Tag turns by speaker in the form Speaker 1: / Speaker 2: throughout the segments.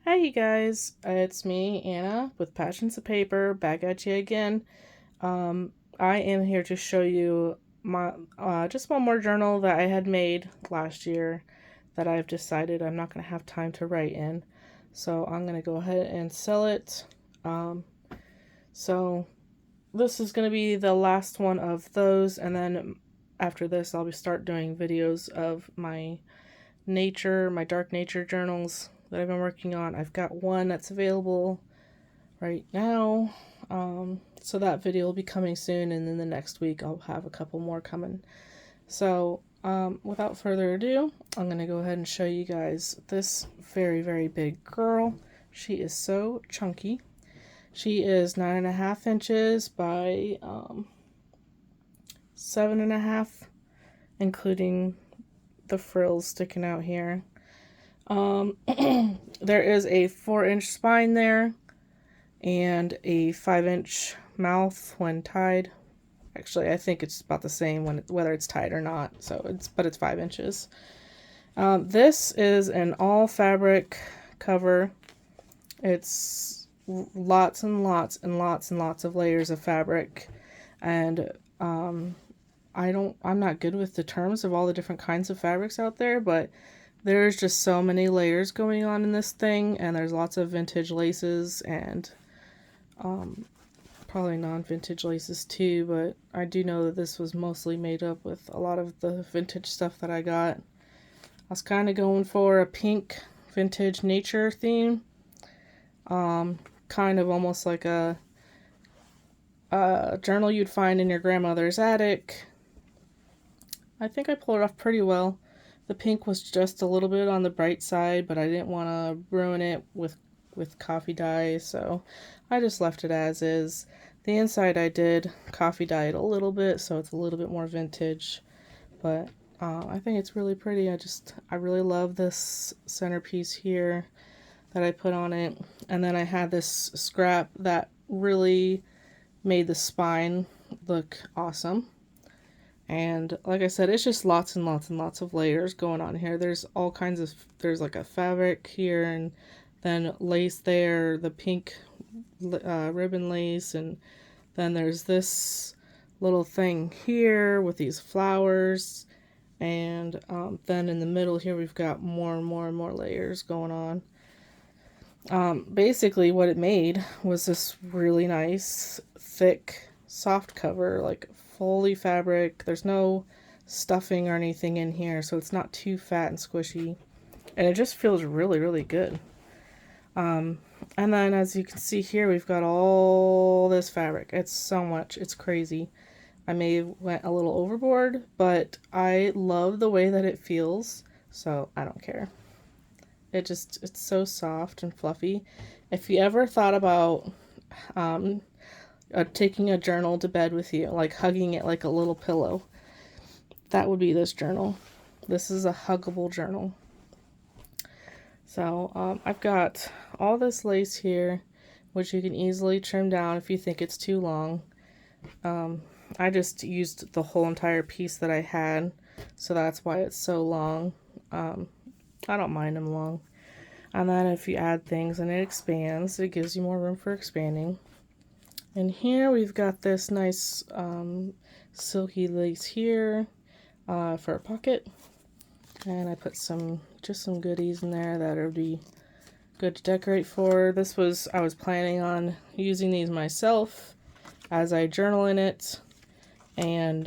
Speaker 1: Hi you guys, it's me, Anna, with Passions of Paper, back at you again. I am here to show you my just one more journal that I had made last year that I've decided I'm not going to have time to write in. So I'm going to go ahead and sell it. Um, so this is going to be the last one of those, and then after this I'll start doing videos of my dark nature journals that I've been working on. I've got one that's available right now. So that video will be coming soon, and then the next week I'll have a couple more coming. So without further ado, I'm going to go ahead and show you guys this very, very big girl. She is so chunky. She is 9.5 inches by 7.5, including the frills sticking out here. There is a 4-inch spine there and a 5-inch mouth when tied. Actually, I think it's about the same whether it's tied or not. But it's 5 inches. This is an all fabric cover. It's lots and lots and lots and lots of layers of fabric, and I'm not good with the terms of all the different kinds of fabrics out there, but there's just so many layers going on in this thing, and there's lots of vintage laces and probably non-vintage laces too, but I do know that this was mostly made up with a lot of the vintage stuff that I got. I was kind of going for a pink vintage nature theme, kind of almost like a journal you'd find in your grandmother's attic. I think I pulled it off pretty well. The pink was just a little bit on the bright side, but I didn't want to ruin it with coffee dye, so I just left it as is. The inside I did coffee dye it a little bit, so it's a little bit more vintage, but I think it's really pretty. I really love this centerpiece here that I put on it, and then I had this scrap that really made the spine look awesome. And like I said, it's just lots and lots and lots of layers going on here. There's all kinds of, there's like a fabric here, and then lace there, the pink ribbon lace, and then there's this little thing here with these flowers, and then in the middle here we've got more and more and more layers going on. Basically what it made was this really nice, thick, soft cover, like fully fabric. There's no stuffing or anything in here, so it's not too fat and squishy. And it just feels really, really good. And then as you can see here, we've got all this fabric. It's so much. It's crazy. I may have went a little overboard, but I love the way that it feels, so I don't care. It's so soft and fluffy. If you ever thought about taking a journal to bed with you, like hugging it like a little pillow, that would be this journal. This is a huggable journal. So I've got all this lace here, which you can easily trim down if you think it's too long. I just used the whole entire piece that I had, so that's why it's so long. I don't mind them long. And then if you add things and it expands, it gives you more room for expanding. And here we've got this nice silky lace here for a pocket. And I put just some goodies in there that would be good to decorate for. I was planning on using these myself as I journal in it. And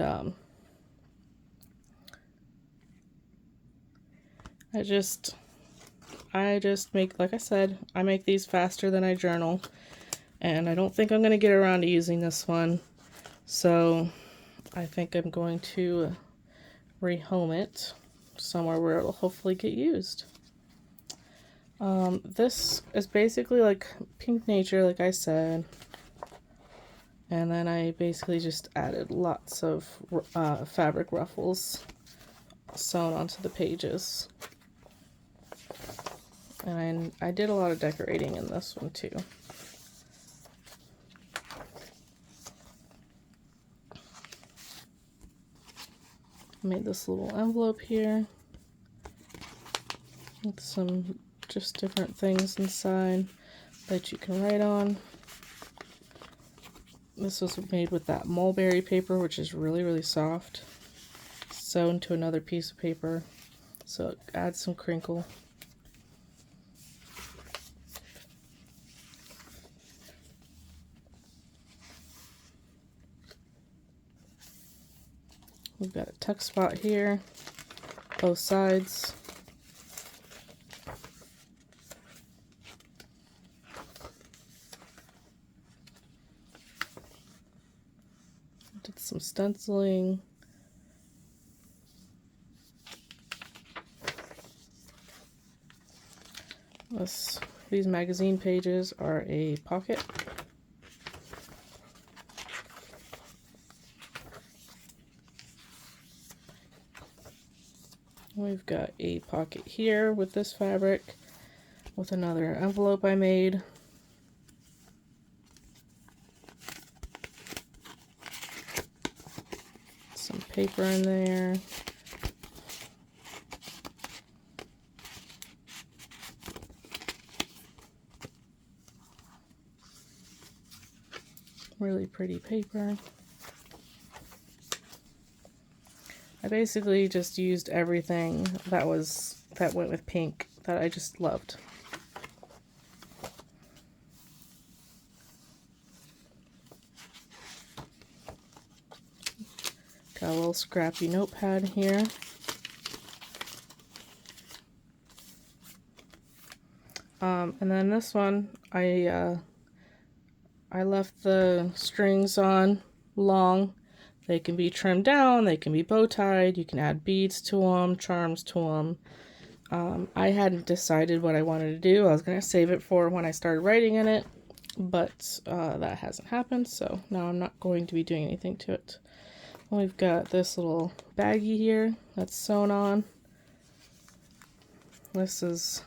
Speaker 1: I just make, like I said, I make these faster than I journal. And I don't think I'm going to get around to using this one. So I think I'm going to rehome it somewhere where it'll hopefully get used. This is basically like pink nature, like I said. And then I basically just added lots of fabric ruffles sewn onto the pages. And I did a lot of decorating in this one too. Made this little envelope here with some just different things inside that you can write on. This was made with that mulberry paper, which is really, really soft. Sewn to another piece of paper, so it adds some crinkle. We've got a tuck spot here, both sides. Did some stenciling. These magazine pages are a pocket. We've got a pocket here with this fabric, with another envelope I made. Some paper in there. Really pretty paper. I basically just used everything that went with pink that I just loved. Got a little scrappy notepad here. And then this one, I left the strings on long. They can be trimmed down, they can be bow tied, you can add beads to them, charms to them. I hadn't decided what I wanted to do. I was going to save it for when I started writing in it, but that hasn't happened, so now I'm not going to be doing anything to it. We've got this little baggie here that's sewn on. This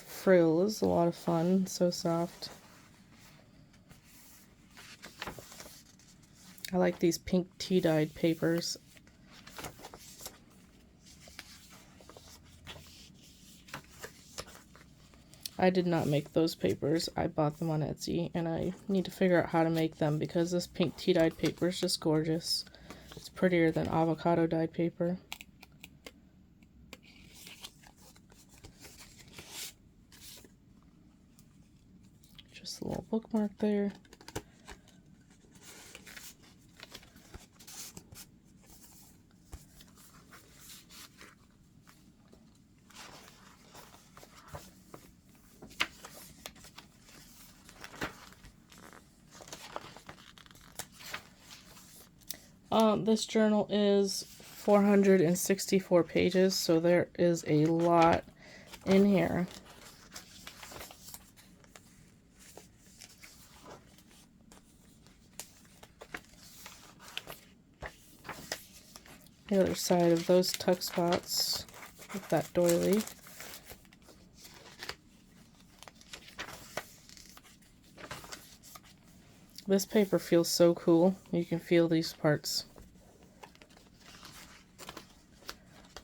Speaker 1: frill is a lot of fun, so soft. I like these pink tea-dyed papers. I did not make those papers. I bought them on Etsy, and I need to figure out how to make them because this pink tea-dyed paper is just gorgeous. It's prettier than avocado dyed paper. Just a little bookmark there. This journal is 464 pages, so there is a lot in here. The other side of those tuck spots with that doily. This paper feels so cool. You can feel these parts.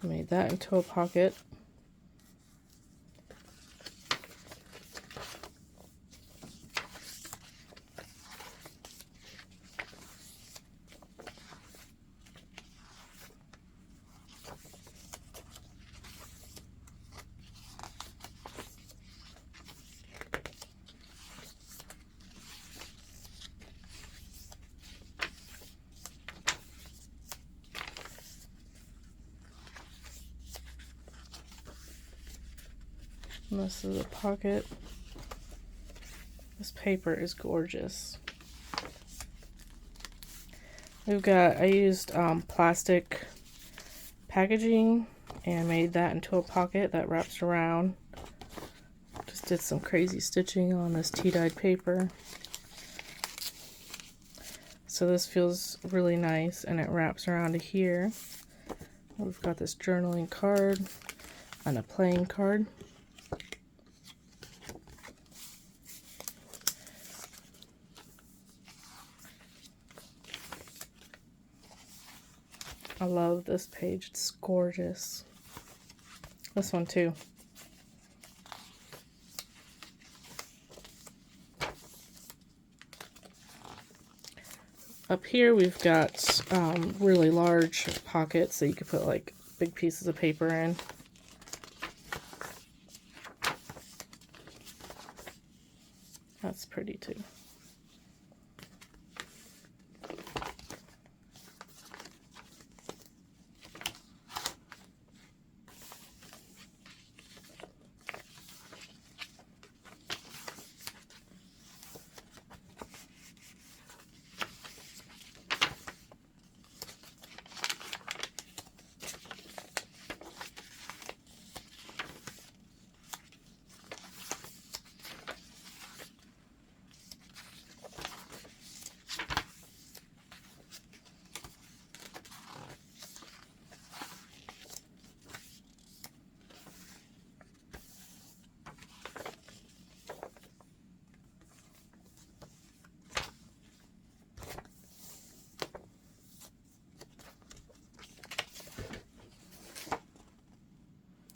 Speaker 1: Made that into a pocket. And this is a pocket. This paper is gorgeous. I used plastic packaging and made that into a pocket that wraps around. Just did some crazy stitching on this tea-dyed paper. So this feels really nice, and it wraps around to here. We've got this journaling card and a playing card. I love this page, it's gorgeous. This one too. Up here we've got really large pockets that you could put like big pieces of paper in. That's pretty too.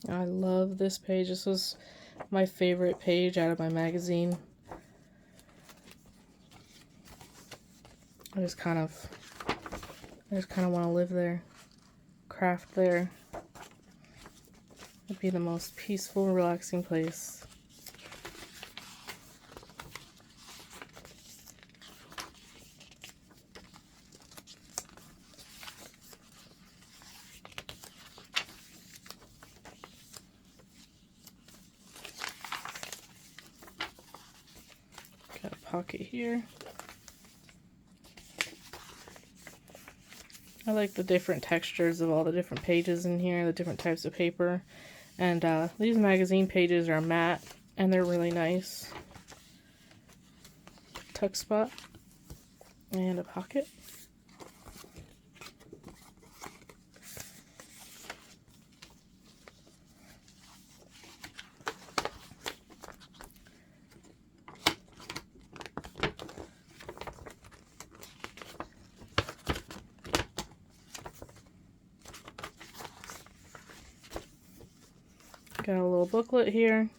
Speaker 1: I love this page. This was my favorite page out of my magazine. I just kind of want to live there, craft there. It'd be the most peaceful, relaxing place. Got a pocket here. I like the different textures of all the different pages in here, the different types of paper. And these magazine pages are matte, and they're really nice. Tuck spot and a pocket. Got a little booklet here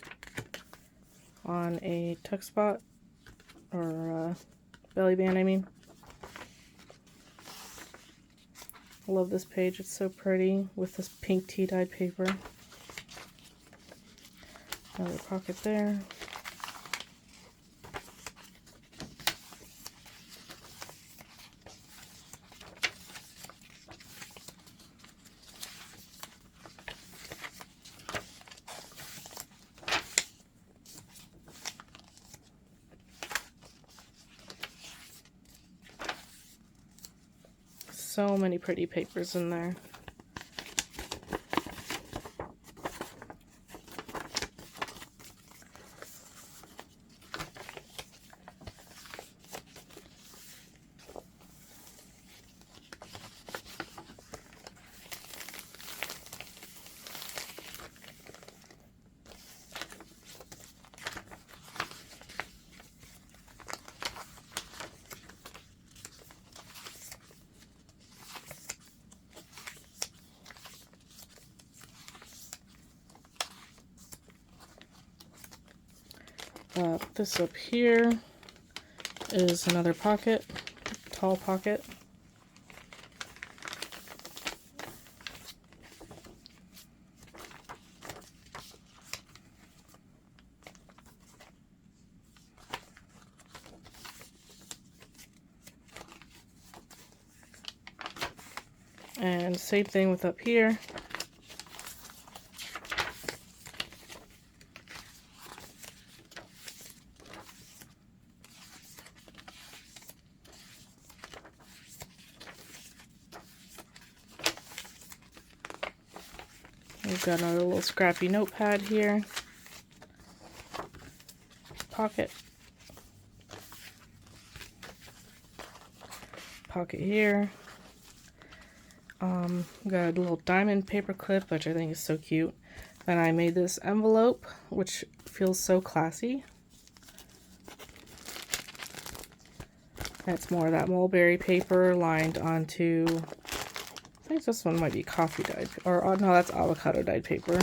Speaker 1: on a tuck spot, or belly band, I mean. I love this page, it's so pretty with this pink tea-dyed paper. Another pocket there. So many pretty papers in there. This up here is another pocket, tall pocket. And same thing with up here. We've got another little scrappy notepad here. Pocket. Pocket here. Got a little diamond paper clip, which I think is so cute. Then I made this envelope, which feels so classy. That's more of that mulberry paper lined onto, I think this one might be coffee dyed, or oh, no, that's avocado dyed paper.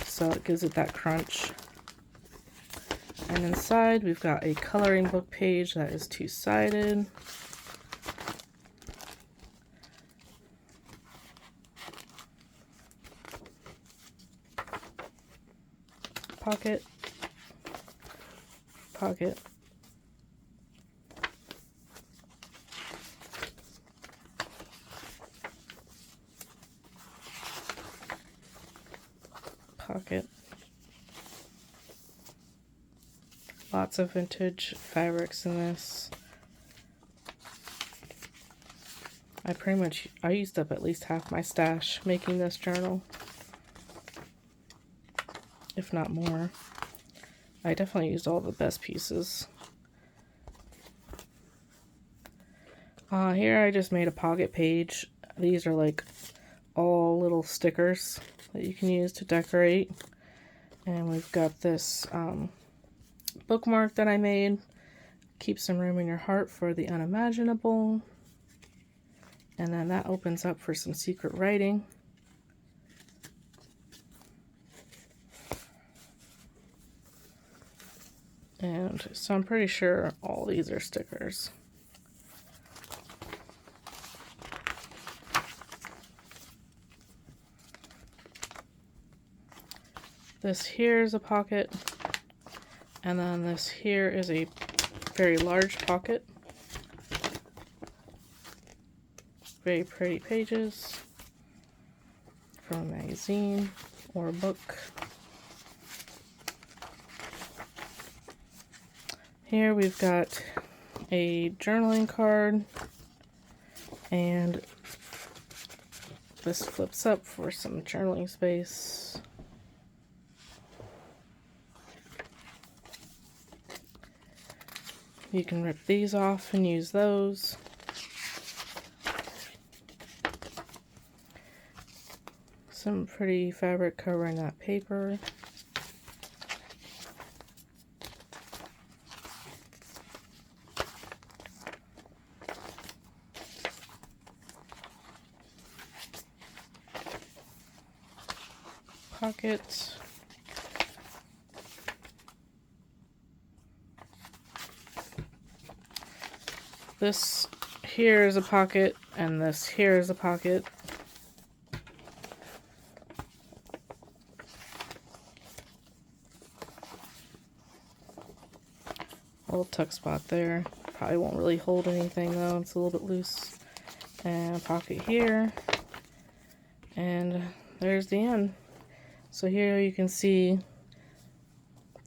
Speaker 1: So it gives it that crunch. And inside we've got a coloring book page that is two-sided. pocket, pocket, pocket. Lots of vintage fabrics in this. I used up at least half my stash making this journal, if not more. I definitely used all the best pieces. Here I just made a pocket page. These are like all little stickers that you can use to decorate. And we've got this bookmark that I made. Keep some room in your heart for the unimaginable. And then that opens up for some secret writing. And so I'm pretty sure all these are stickers. This here is a pocket, and then this here is a very large pocket. Very pretty pages from a magazine or a book. Here we've got a journaling card, and this flips up for some journaling space. You can rip these off and use those. Some pretty fabric covering that paper. Pocket. This here is a pocket, and this here is a pocket. Little tuck spot there. Probably won't really hold anything though, it's a little bit loose. And a pocket here. And there's the end. So here you can see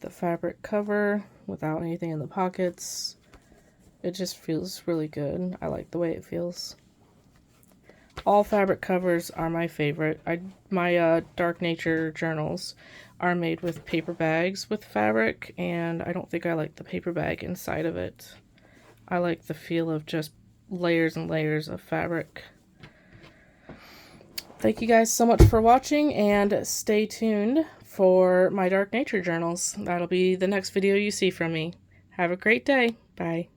Speaker 1: the fabric cover without anything in the pockets. It just feels really good. I like the way it feels. All fabric covers are my favorite. My Dark Nature journals are made with paper bags with fabric, and I don't think I like the paper bag inside of it. I like the feel of just layers and layers of fabric. Thank you guys so much for watching, and stay tuned for my Dark Nature journals. That'll be the next video you see from me. Have a great day. Bye.